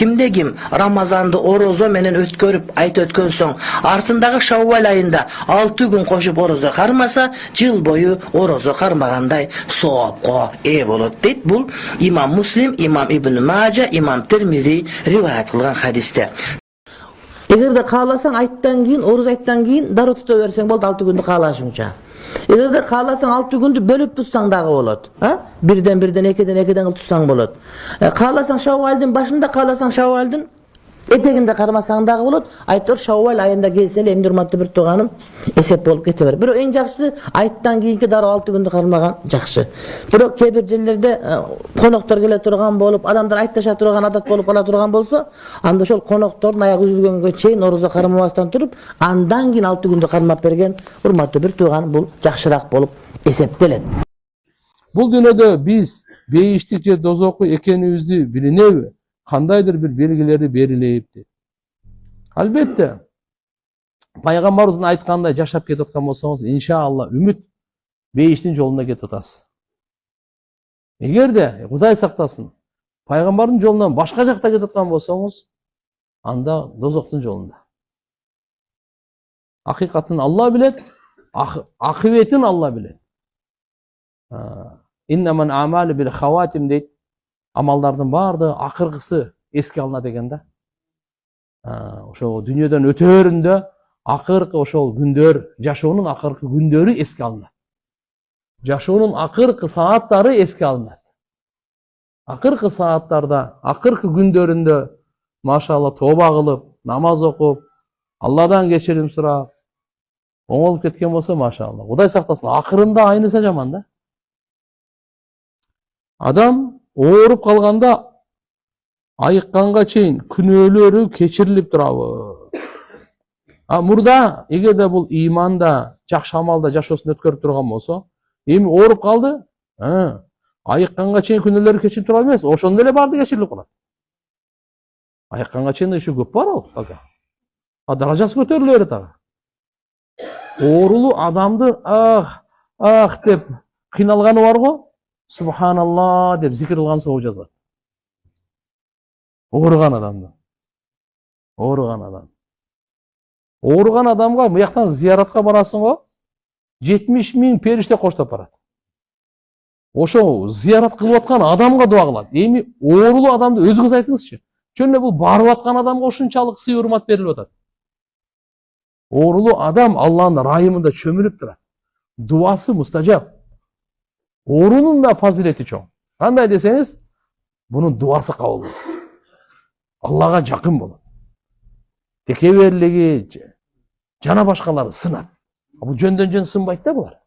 Kimde kim Ramazanды orozo menen ötkөрüp ayt ötkөн soң артындагы Шаввал айында 6 gün koşup orozo кармаса, жыл бою orozo кармагандай соопко ээ болот дейт. Бул Имам Муслим, Имам Ибн Мажа, Имам Тирмизи риваят кылган хадисте. Эгерде кааласаң айттан кийин, ороз айттан кийин дароо тута берсең болду 6 күндү каалашыңча. Эгерде кааласаң 6 күндү бөлүп тутсаң дагы болот. Бирден, экиден тутсаң болот. Кааласаң Шаввалдын башында, кааласаң Шаввалдын этегинде кармасаң дагы болот. Айтор Шаввал айында келсе эле эмне урматтуу бир тууганым эсеп болуп кете бер. Бирок эң жакшысы айттан кийинки дароо 6 күндү кармаган жакшы. Бирок кээ бир жерлерде коноктор келе турган болуп, адамдар айтташа турган адат болуп кала турган болсо, анда ошол коноктордун аяк үзүлгөнгө чейин орозо кармабастан туруп, андан кийин 6 күндү кармап берген урматтуу бир тууган бул жакшыраак болуп эсептелет. Бул дүйнөдө биз бейиштик же дозокку экенибизди билинеби? Кандайдыр бир белгилери берилейипти. Албетте, пайгамбарыбыздын айткандай жашап кетип аткан болсоңуз, иншаалла үмүт бейиштин жолунда кетип атасыз. Эгерде Кудай сактасын, пайгамбардын жолунан башка жакта кетип аткан болсоңуз, анда дозоктун жолунда. Акыйкатын Алла билет, акыбетін Алла билет. Иннаман амали бил хаватим дейт. Амалдардын бардыгы акыркысы эске алына деген да. Ошо дүйнөдөн өтөрүндө акыркы ошол күндөр, жашоонун акыркы күндөрү эске алынат. Жашоонун акыркы сааттары эске алынат. Акыркы сааттарда, акыркы күндөрүндө машалла тоба кылып, намаз окуп, Алладан кечирим сурап, оңолуп кеткен болсо машалла. Кудай сактасын, акырында айныса жаман да. Адам ооруп калганда айыкканга чейин күнөөлөрү кечирилип турабы. Мурда эгерде бул иманда, жакшы амалда жашоосун өткөрүп турган болсо, эми ооруп калды, айыкканга чейин күнөөлөрү кечирип турат эмес, ошондо эле баарды кечирилип калат. Айыкканга чейин еще көп бар ал. Даражасы көтөрүлө берет ага. Оорулуу адамды деп кыйналганы бар го, Субханалла деп зикир кылган соо жазат. Ооруган адамды. Ооруган адамга мыяктан зияратка барасың го, 70 000 периште коштоп барат. Ошо зиярат кылып аткан адамга дуа кылат. Эми оорулуу адамды өзүңүз айтыңызчы. Чөнө бул барып аткан адамга ушунчалык сый урмат берилип атат. Оорулуу адам Алланын райымында чөмүлүп турат. Дуасы мустажаб. Оорунун да фазилети чоң. Кандай десеңиз, бунун дуасы кабыл болот. Аллага жакын болот. Текеберлиги жана башкалары сынат. Бул жөндөн жөн сынбайт да булар.